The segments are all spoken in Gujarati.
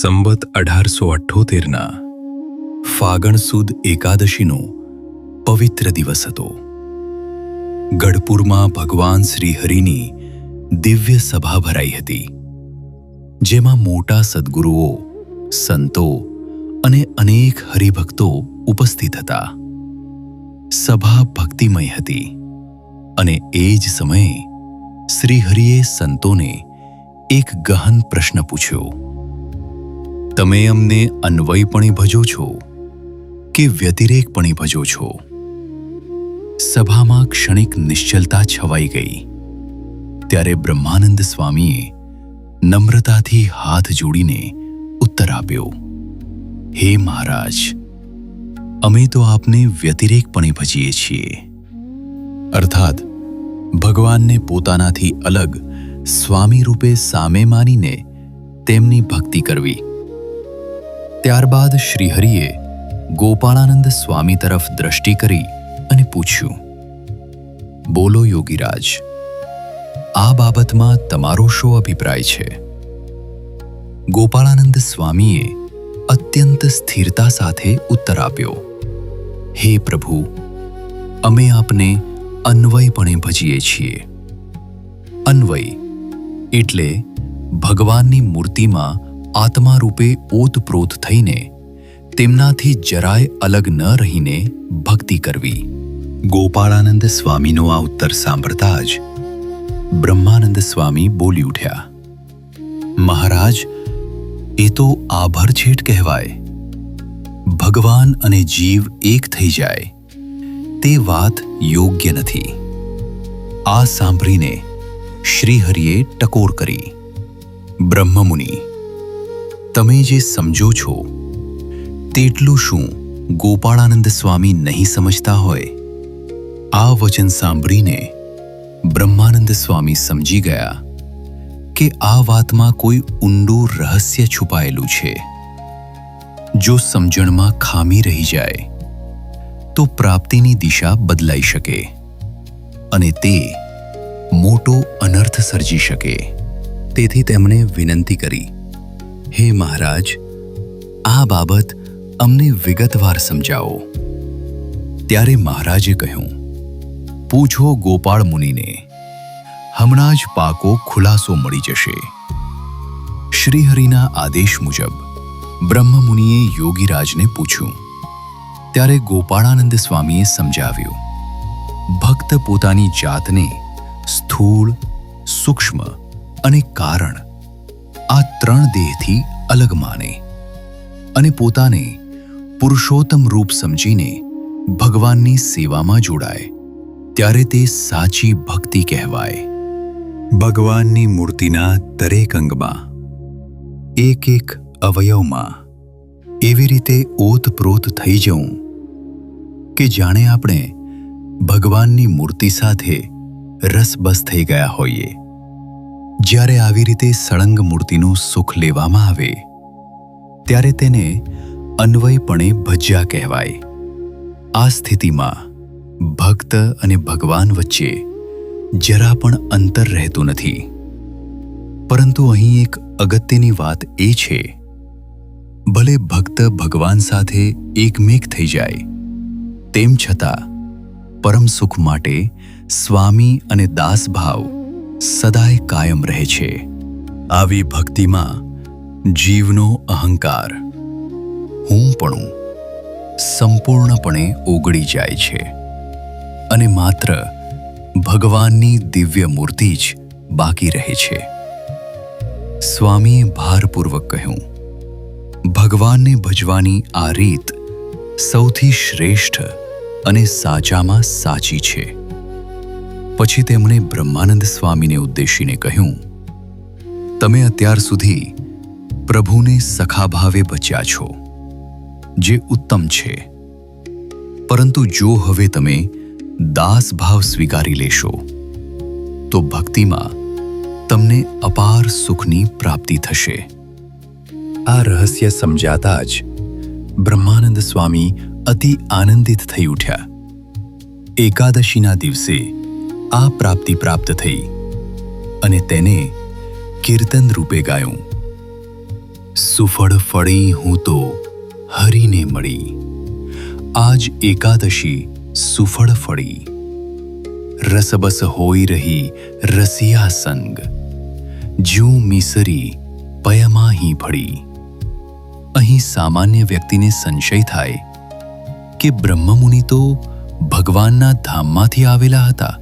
સંવત 1878ના ફાગણ સુદ એકાદશીનો પવિત્ર દિવસ હતો. ગઢપુરમાં ભગવાન શ્રી હરિની દિવ્ય સભા ભરાઈ હતી, જેમાં મોટા સદ્ગુરુઓ, સંતો અને અનેક હરિભક્તો ઉપસ્થિત હતા. સભા ભક્તિમય હતી અને એ જ સમયે શ્રીહરિએ સંતોને એક ગહન પ્રશ્ન પૂછ્યો. તમે અમને અન્વયપણે ભજો છો કે વ્યતિરેકપણે ભજો છો? સભામાં ક્ષણિક નિશ્ચલતા છવાઈ ગઈ. ત્યારે બ્રહ્માનંદ સ્વામીએ નમ્રતાથી હાથ જોડીને ઉત્તર આપ્યો, હે મહારાજ, અમે તો આપને વ્યતિરેકપણે ભજીએ છીએ. અર્થાત ભગવાનને પોતાનાથી અલગ સ્વામી રૂપે સામે માનીને તેમની ભક્તિ કરવી. ત્યારબાદ શ્રીહરિએ ગોપાળાનંદ સ્વામી તરફ દ્રષ્ટિ કરી અને પૂછ્યું, બોલો યોગીરાજ, આ બાબતમાં તમારો શો અભિપ્રાય છે? ગોપાળાનંદ સ્વામીએ અત્યંત સ્થિરતા સાથે ઉત્તર આપ્યો, હે પ્રભુ, અમે આપને અન્વયપણે ભજીએ છીએ. અન્વય એટલે ભગવાનની મૂર્તિમાં આત્મા રૂપે ઓતપ્રોત થઈને તેમનાથી જરાય અલગ ન રહીને ભક્તિ કરવી. ગોપાળાનંદ સ્વામીનો આ ઉત્તર સાંભળતા જ બ્રહ્માનંદ સ્વામી બોલી ઉઠ્યા, મહારાજ, એ તો આભરછેટ કહેવાય. ભગવાન અને જીવ એક થઈ જાય તે વાત યોગ્ય નથી. આ સાંભળીને શ્રીહરિએ ટકોર કરી, બ્રહ્મમુનિ, તમે જે સમજો છો તેટલું શું ગોપાળાનંદ સ્વામી નહીં સમજતા હોય? આ વચન સાંભળીને બ્રહ્માનંદ સ્વામી સમજી ગયા કે આ વાતમાં કોઈ ઊંડું રહસ્ય છુપાયેલું છે. જો સમજણમાં ખામી રહી જાય તો પ્રાપ્તિની દિશા બદલાઈ શકે અને તે મોટો અનર્થ સર્જી શકે. તેથી તેમણે વિનંતી કરી, હે મહારાજ, આ બાબત અમને વિગતવાર સમજાવો. ત્યારે મહારાજે કહ્યું, પૂછો ગોપાળ મુનિને, હમણાં જ પાકો ખુલાસો મળી જશે. શ્રીહરિના આદેશ મુજબ બ્રહ્મમુનિએ યોગીરાજને પૂછ્યું. ત્યારે ગોપાળાનંદ સ્વામીએ સમજાવ્યું, ભક્ત પોતાની જાતને સ્થૂળ, સૂક્ષ્મ અને કારણ આ ત્રણ દેહથી અલગ માને અને પોતાને પુરુષોત્તમ રૂપ સમજીને ભગવાનની સેવામાં જોડાય, ત્યારે તે સાચી ભક્તિ કહેવાય. ભગવાનની મૂર્તિના દરેક અંગમાં, એક એક અવયવમાં એવી રીતે ઓતપ્રોત થઈ જવું કે જાણે આપણે ભગવાનની મૂર્તિ સાથે રસબસ થઈ ગયા હોઈએ. જ્યારે આવી રીતે સળંગ મૂર્તિનું સુખ લેવામાં આવે ત્યારે તેને અન્વયપણે ભજ્યા કહેવાય. આ સ્થિતિમાં ભક્ત અને ભગવાન વચ્ચે જરા પણ અંતર રહેતું નથી. પરંતુ અહીં એક અગત્યની વાત એ છે, ભલે ભક્ત ભગવાન સાથે એકમેક થઈ જાય, તેમ છતાં પરમ સુખ માટે સ્વામી અને દાસભાવ સદાય કાયમ રહે છે. આવી ભક્તિમાં જીવનો અહંકાર, હુંપણું સંપૂર્ણપણે ઓગળી જાય છે અને માત્ર ભગવાનની દિવ્ય મૂર્તિ જ બાકી રહે છે. સ્વામીએ ભારપૂર્વક કહ્યું, ભગવાનને ભજવાની આ રીત સૌથી શ્રેષ્ઠ અને સાચામાં સાચી છે. પછી તેમણે બ્રહ્માનંદ સ્વામીને ઉદ્દેશીને કહ્યું, તમે અત્યાર સુધી પ્રભુને સખાભાવે ભજ્યા છો, જે ઉત્તમ છે. પરંતુ જો હવે તમે દાસભાવ સ્વીકારી લેશો તો ભક્તિમાં તમને અપાર સુખની પ્રાપ્તિ થશે. આ રહસ્ય સમજાતા જ બ્રહ્માનંદ સ્વામી અતિ આનંદિત થઈ ઉઠ્યા. એકાદશીના દિવસે આ પ્રાપ્તિ પ્રાપ્ત થઈ અને તેને કીર્તન રૂપે ગાયું. સુફળ ફળી હું તો હરિને મળી, આજ એકાદશી સુફળ ફળી, રસબસ હોઈ રહી રસિયા સંગ, જ્યું મીસરી પયમાહી ભળી. અહીં સામાન્ય વ્યક્તિને સંશય થાય કે બ્રહ્મમુનિ તો ભગવાનના ધામમાંથી આવેલા હતા,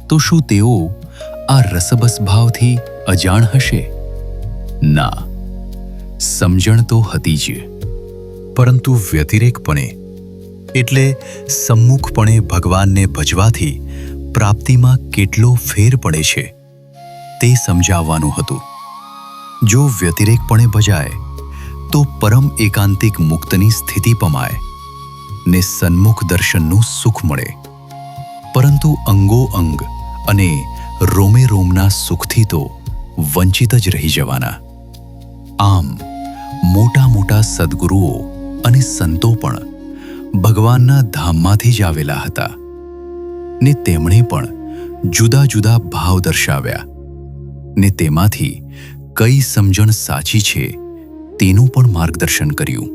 તો શું તેઓ આ રસબસ ભાવથી અજાણ હશે? ના, સમજણ તો હતી જ, પરંતુ વ્યતિરેકપણે એટલે સમ્મુખપણે ભગવાનને ભજવાથી પ્રાપ્તિમાં કેટલો ફેર પડે છે તે સમજાવવાનું હતું. જો વ્યતિરેકપણે ભજાય તો પરમ એકાંતિક મુક્તની સ્થિતિ પમાય ને સન્મુખ દર્શનનું સુખ મળે, પરંતુ અંગો અંગ અને રોમે રોમના સુખથી તો વંચિત જ રહી જવાના. આમ મોટા મોટા સદ્ગુરુઓ અને સંતો પણ ભગવાનના ધામમાંથી જ આવેલા હતા ને તેમણે પણ જુદા જુદા ભાવ દર્શાવ્યા ને તેમાંથી કઈ સમજણ સાચી છે તેનું પણ માર્ગદર્શન કર્યું.